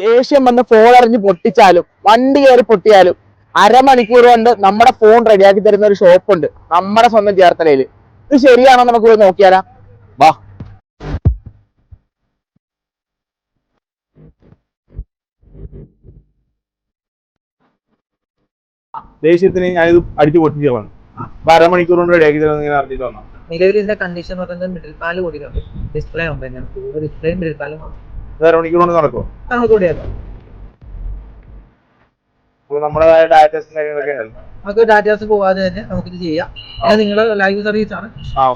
ദേഷ്യം വന്ന് ഫോൺ എറിഞ്ഞ് പൊട്ടിച്ചാലും വണ്ടി കയറി പൊട്ടിയാലും അരമണിക്കൂർ കൊണ്ട് നമ്മുടെ ഫോൺ റെഡിയാക്കി തരുന്ന ഒരു ഷോപ്പുണ്ട് നമ്മുടെ സ്വന്തം ചേർത്തലയിൽ. ഇത് ശരിയാണോ നമുക്ക് പോയി നോക്കിയാലാ? വാ. ദേഷ്യത്തിന് ഞാനിത് അടിച്ചു പൊട്ടിച്ചു വന്നു. അപ്പൊ അരമണിക്കൂർ കൊണ്ട് റെഡിയാക്കി തരുന്ന ഇങ്ങനെ അറിഞ്ഞിട്ട് വന്നു. നിലവിൽ ഇതിന്റെ കണ്ടീഷൻ പറയുന്നത് മിഡിൽ പാല് കൂടിയുണ്ട്. ഡിസ്പ്ലേ ഉണ്ട്, ഡിസ്പ്ലേ മിഡിൽ പാലും അരമണിക്കൂർ കൊണ്ട് നടക്കുമോ? കൂടിയാക്കാം. നമ്മുടേതായ ഡാറ്റാസും കാര്യങ്ങളൊക്കെ ഉണ്ടല്ലോ. നമുക്ക് ഡാറ്റാസ് പോവാതെ തന്നെ നമുക്കിത് ചെയ്യാം. നിങ്ങള് ലൈവ് സർവീസ് ആണ്,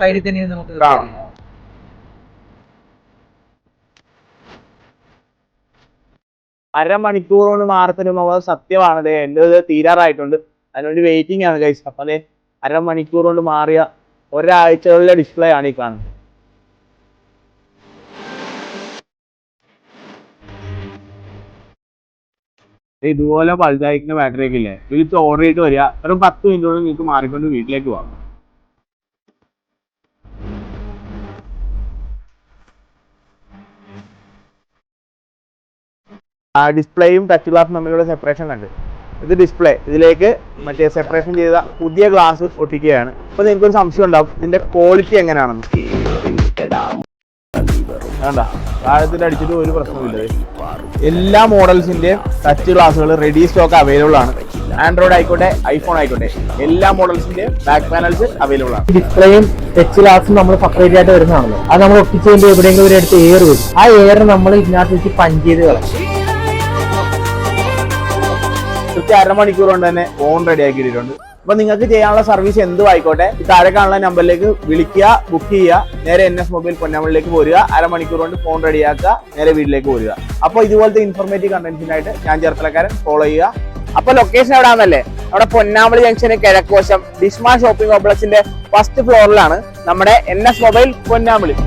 സൈഡിൽ തന്നെ നമുക്ക് കാണാം. അരമണിക്കൂർ കൊണ്ട് മാറത്തരുമ്പോൾ സത്യമാണത്. എൻ്റെ ഇത് തീരാറായിട്ടുണ്ട്, അതിനുവേണ്ടി വെയിറ്റിംഗ് ആണ് ഗൈസ്. അപ്പം അതെ, അരമണിക്കൂർ കൊണ്ട് മാറിയ ഒരാഴ്ചകളിലെ ഡിസ്പ്ലേ ആണ് ഈ കാണുന്നത്. ഇതുപോലെ പഴുതായിരിക്കുന്ന ബാറ്ററി ഒക്കെ ഇല്ലേ, ഇത് ഓർഡർ ചെയ്തിട്ട് വരിക, ഒരു 10 മിനിറ്റ് കൊണ്ട് നിങ്ങൾക്ക് മാറിക്കൊണ്ട് വീട്ടിലേക്ക് പോകാം. ഡിസ്പ്ലേയും ടച്ച് ഗ്ലാസും തമ്മിലുള്ള സെപ്പറേഷൻ കണ്ട്, ഇത് ഡിസ്പ്ലേ, ഇതിലേക്ക് മറ്റേ സെപ്പറേഷൻ ചെയ്ത പുതിയ ഗ്ലാസ് ഒട്ടിക്കുകയാണ്. അപ്പോൾ നിങ്ങൾക്കൊരു സംശയം ഉണ്ടാവും ഇതിന്റെ ക്വാളിറ്റി എങ്ങനെയാണെന്ന്. വേണ്ട, താഴത്തിൽ അടിച്ചിട്ട് ഒരു പ്രശ്നമില്ല. എല്ലാ മോഡൽസിന്റെയും ടച്ച് ഗ്ലാസുകൾ റെഡി സ്റ്റോക്ക് അവൈലബിൾ ആണ്. ആൻഡ്രോയിഡ് ആയിക്കോട്ടെ, ഐഫോൺ ആയിക്കോട്ടെ, എല്ലാ മോഡൽസിന്റെയും ബാക്ക് പാനൽസ് അവൈലബിൾ ആണ്. ഡിസ്പ്ലേയും ടച്ച് ഗ്ലാസും നമ്മൾ സെപ്പറേറ്റ് ആയിട്ട് വരുന്നതാണല്ലോ. അത് നമ്മൾ ഒട്ടിച്ച് കഴിയുമ്പോൾ എവിടെയെങ്കിലും ഒരു അടുത്ത് എയർ വരും. ആ എയർ നമ്മൾ ഇതിനകത്ത് വെച്ച് പഞ്ച് ചെയ്ത് കളയും. കൃത്യം അരമണിക്കൂർ കൊണ്ട് തന്നെ ഫോൺ റെഡി ആക്കിയിട്ടുണ്ട്. അപ്പൊ നിങ്ങൾക്ക് ചെയ്യാനുള്ള സർവീസ് എന്തും ആയിക്കോട്ടെ, ഈ താഴെ കാണുന്ന നമ്പറിലേക്ക് വിളിക്കുക, ബുക്ക് ചെയ്യുക, നേരെ NS മൊബൈൽ പൊന്നാമണിലേക്ക് പോരുക. അരമണിക്കൂർ കൊണ്ട് ഫോൺ റെഡിയാക്കുക, നേരെ വീട്ടിലേക്ക് പോരുക. അപ്പോൾ ഇതുപോലത്തെ ഇൻഫോർമേറ്റീവ് കണ്ടന്റിനായിട്ട് ഞാൻ ചേർത്തലക്കാരൻ ഫോളോ ചെയ്യുക. അപ്പൊ ലൊക്കേഷൻ എവിടെയാണെന്നല്ലേ, നമ്മുടെ പൊന്നാമണി ജംഗ്ഷന് കിഴക്കുവശം ഡിസ്മ ഷോപ്പിംഗ് കോംപ്ലക്സിന്റെ ഫസ്റ്റ് ഫ്ലോറിലാണ് നമ്മുടെ NS മൊബൈൽ പൊന്നാമണി.